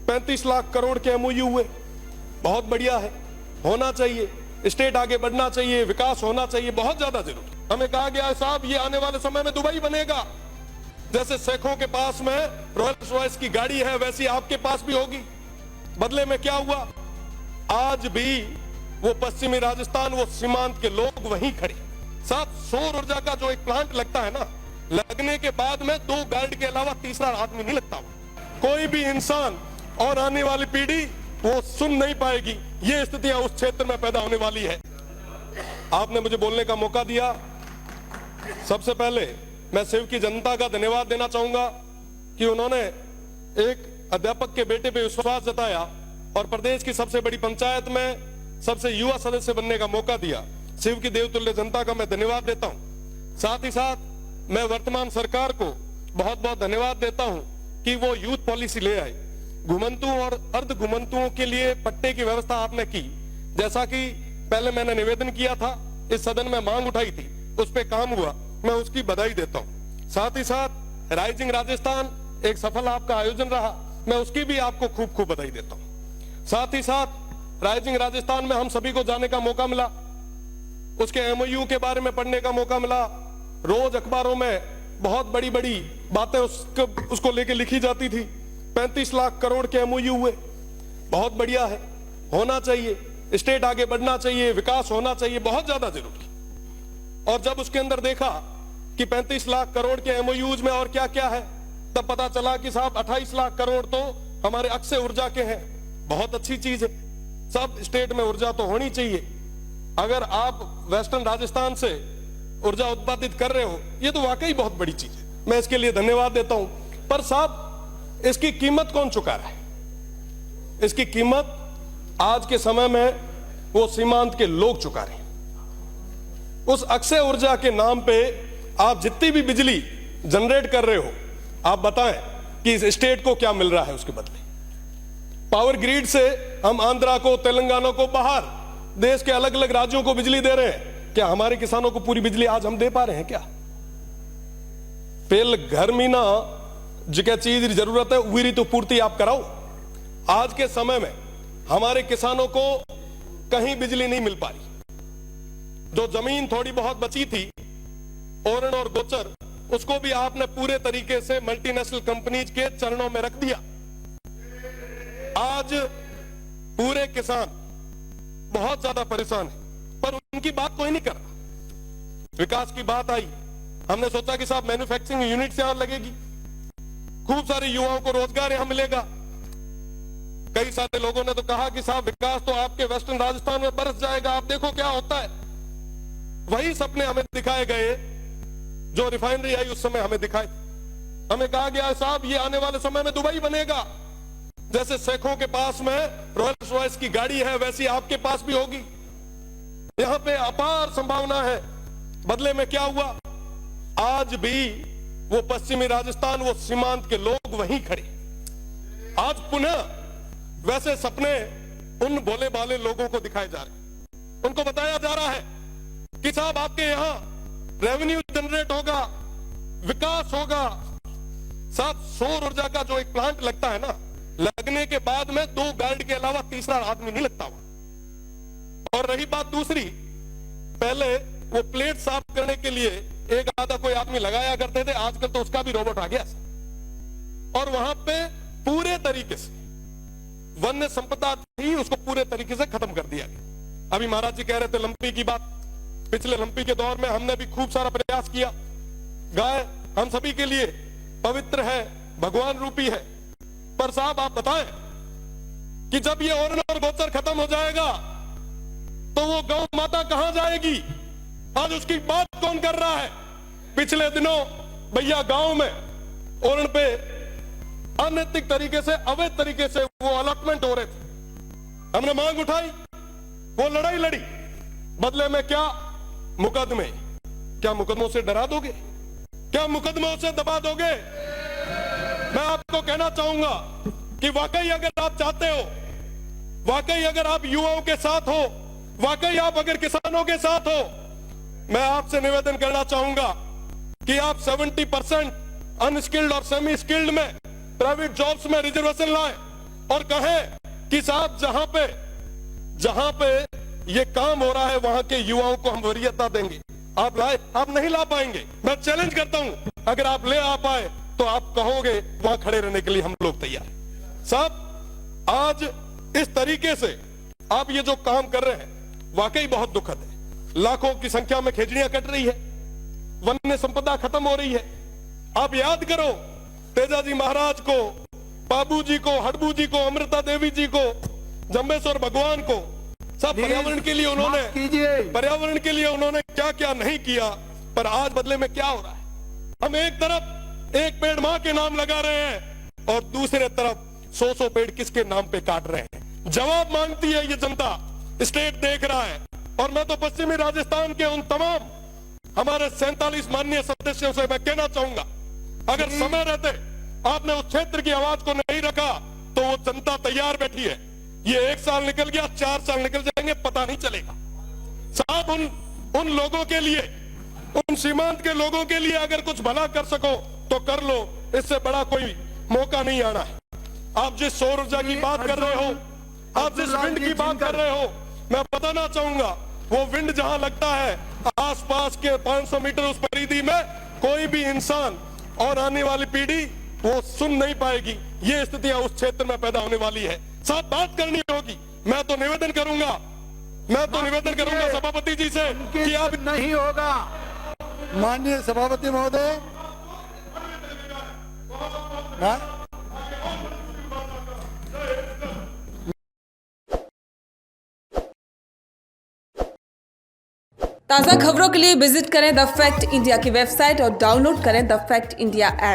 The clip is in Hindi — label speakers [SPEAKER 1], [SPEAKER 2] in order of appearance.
[SPEAKER 1] 35 लाख करोड़ के एमओयू हुए, बहुत बढ़िया है, होना चाहिए। स्टेट आगे बढ़ना चाहिए, विकास होना चाहिए, बहुत ज्यादा जरूरी। हमें कहा गया है साहब ये आने वाले समय में दुबई बनेगा, जैसे शेखों के पास में रॉयल्स रॉयस की गाड़ी है वैसी आपके पास भी होगी। बदले में क्या हुआ, आज भी वो पश्चिमी राजस्थान, वो सीमांत के लोग वहीं खड़े। साहब सौर ऊर्जा का जो एक प्लांट लगता है ना, लगने के बाद में 2 गार्ड के अलावा तीसरा आदमी नहीं लगता। कोई भी इंसान और आने वाली पीढ़ी वो सुन नहीं पाएगी। ये स्थितियां उस क्षेत्र में पैदा होने वाली है। आपने मुझे बोलने का मौका दिया। सबसे पहले मैं शिव की जनता का धन्यवाद देना चाहूंगा कि उन्होंने एक अध्यापक के बेटे पे विश्वास जताया और प्रदेश की सबसे बड़ी पंचायत में सबसे युवा सदस्य बनने का मौका दिया। शिव की देवतुल्य जनता का मैं धन्यवाद देता हूं। साथ ही साथ मैं वर्तमान सरकार को बहुत बहुत धन्यवाद देता हूं कि वो यूथ पॉलिसी ले आए। घुमंतुओं और अर्ध घुमंतुओं के लिए पट्टे की व्यवस्था आपने की, जैसा कि पहले मैंने निवेदन किया था, इस सदन में मांग उठाई थी, उस पर काम हुआ, मैं उसकी बधाई देता हूं। साथ ही साथ राइजिंग राजस्थान एक सफल आपका आयोजन रहा, मैं उसकी भी आपको खूब खूब बधाई देता हूं। साथ ही साथ राइजिंग राजस्थान में हम सभी को जाने का मौका मिला, उसके एमओयू के बारे में पढ़ने का मौका मिला। रोज अखबारों में बहुत बड़ी बड़ी बातें उसको लेके लिखी जाती थी। 35 लाख करोड़ के एमओयू हुए, बहुत बढ़िया है, होना चाहिए। स्टेट आगे बढ़ना चाहिए, विकास होना चाहिए, बहुत ज्यादा जरूरी। और जब उसके अंदर देखा कि 35 लाख करोड़ के एमओयूज में और क्या क्या है, तब पता चला कि साहब 28 लाख करोड़ तो हमारे अक्षय ऊर्जा के हैं। बहुत अच्छी चीज है, सब स्टेट में ऊर्जा तो होनी चाहिए। अगर आप वेस्टर्न राजस्थान से ऊर्जा उत्पादित कर रहे हो, ये तो वाकई बहुत बड़ी चीज है, मैं इसके लिए धन्यवाद देता हूं। पर साहब इसकी कीमत कौन चुका रहा है? इसकी कीमत आज के समय में वो सीमांत के लोग चुका रहे हैं। उस अक्षय ऊर्जा के नाम पे आप जितनी भी बिजली जनरेट कर रहे हो, आप बताएं कि इस स्टेट को क्या मिल रहा है उसके बदले। पावर ग्रिड से हम आंध्रा को, तेलंगाना को, बाहर देश के अलग अलग राज्यों को बिजली दे रहे हैं। क्या हमारे किसानों को पूरी बिजली आज हम दे पा रहे हैं क्या? पेल घर में ना जिके चीज की जरूरत है वही तो पूर्ति आप कराओ। आज के समय में हमारे किसानों को कहीं बिजली नहीं मिल पा रही। जो जमीन थोड़ी बहुत बची थी ओरण और गोचर, उसको भी आपने पूरे तरीके से मल्टीनेशनल कंपनीज के चरणों में रख दिया। आज पूरे किसान बहुत ज्यादा परेशान है, पर उनकी बात कोई नहीं कर रहा। विकास की बात आई, हमने सोचा कि साहब मैन्युफैक्चरिंग यूनिट यहां लगेगी, खूब सारे युवाओं को रोजगार यहां मिलेगा। कई सारे लोगों ने तो कहा कि साहब विकास तो आपके वेस्टर्न राजस्थान में बरस जाएगा, आप देखो क्या होता है। वही सपने हमें दिखाए गए जो रिफाइनरी आई उस समय हमें दिखाई। हमें कहा गया साहब ये आने वाले समय में दुबई बनेगा, जैसे शेखों के पास में रॉयल्स रॉयस की गाड़ी है वैसी आपके पास भी होगी। यहां पे अपार संभावना है। बदले में क्या हुआ, आज भी वो पश्चिमी राजस्थान, वो सीमांत के लोग वहीं खड़े। आज पुनः वैसे सपने उन भोले भाले लोगों को दिखाए जा रहे। उनको बताया जा रहा है कि साहब आपके यहां रेवेन्यू जनरेट होगा, विकास होगा। साहब सौर ऊर्जा का जो एक प्लांट लगता है ना, लगने के बाद में 2 गार्ड के अलावा तीसरा आदमी नहीं लगता। और रही बात दूसरी, पहले वो प्लेट साफ करने के लिए एक आधा कोई आदमी लगाया करते थे, आजकल तो उसका भी रोबोट आ गया। और वहां पे पूरे तरीके से वन्य संपदा थी, उसको पूरे तरीके से खत्म कर दिया गया। अभी महाराज जी कह रहे थे लंपी की बात, पिछले लंपी के दौर में हमने भी खूब सारा प्रयास किया। गाय हम सभी के लिए पवित्र है, भगवान रूपी है। पर साहब आप बताएं कि जब ये ओरण और गोचर खत्म हो जाएगा तो वो गौ माता कहां जाएगी? आज उसकी बात कौन कर रहा है? पिछले दिनों भैया गांव में ओरण पे अनैतिक तरीके से, अवैध तरीके से वो अलॉटमेंट हो रहे थे। हमने मांग उठाई, वो लड़ाई लड़ी। बदले में क्या? मुकदमे। क्या मुकदमों से डरा दोगे? क्या मुकदमों से दबा दोगे? मैं आपको कहना चाहूंगा कि वाकई अगर आप चाहते हो, वाकई अगर आप युवाओं के साथ हो, वाकई आप अगर किसानों के साथ हो, मैं आपसे निवेदन करना चाहूंगा कि आप 70% अनस्किल्ड और सेमी स्किल्ड में प्राइवेट जॉब्स में रिजर्वेशन लाएं। और कहें कि साहब जहां पे ये काम हो रहा है वहां के युवाओं को हम वरीयता देंगे, आप लाए? आप नहीं ला पाएंगे। मैं चैलेंज करता हूं, अगर आप ले आ पाए तो आप कहोगे वहां खड़े रहने के लिए हम लोग तैयार हैं। साहब आज इस तरीके से आप ये जो काम कर रहे हैं वाकई बहुत दुखद है। लाखों की संख्या में खेजड़ियां कट रही है, वन्य संपदा खत्म हो रही है। आप याद करो तेजाजी महाराज को, बाबू जी को, हड़बू जी को, अमृता देवी जी को, जम्बेश्वर भगवान को, सब पर्यावरण के लिए उन्होंने क्या क्या नहीं किया, पर आज बदले में क्या हो रहा है? हम एक तरफ एक पेड़ मां के नाम लगा रहे हैं और दूसरे तरफ 100 पेड़ किसके नाम पे काट रहे हैं। जवाब मांगती है ये जनता, स्टेट देख रहा है। और मैं तो पश्चिमी राजस्थान के उन तमाम हमारे 47 माननीय सदस्यों से मैं कहना चाहूंगा, अगर समय रहते आपने उस क्षेत्र की आवाज को नहीं रखा तो वो जनता तैयार बैठी है। ये 1 साल निकल गया, 4 साल निकल जाएंगे, पता नहीं चलेगा। साहब उन लोगों के लिए, उन सीमांत के लोगों के लिए अगर कुछ भला कर सको तो कर लो, इससे बड़ा कोई मौका नहीं आना है। आप जिस सौर ऊर्जा की बात कर रहे हो, आप जिस विंड की बात कर रहे हो, मैं बताना चाहूंगा वो विंड जहां लगता है आसपास के 500 मीटर उस परिधि में कोई भी इंसान और आने वाली पीढ़ी वो सुन नहीं पाएगी। ये स्थितियां उस क्षेत्र में पैदा होने वाली है। साथ बात करनी होगी। मैं तो निवेदन करूंगा सभापति जी से कि अब
[SPEAKER 2] नहीं होगा। माननीय सभापति महोदय,
[SPEAKER 3] ताज़ा खबरों के लिए विजिट करें द फैक्ट इंडिया की वेबसाइट और डाउनलोड करें द फैक्ट इंडिया ऐप।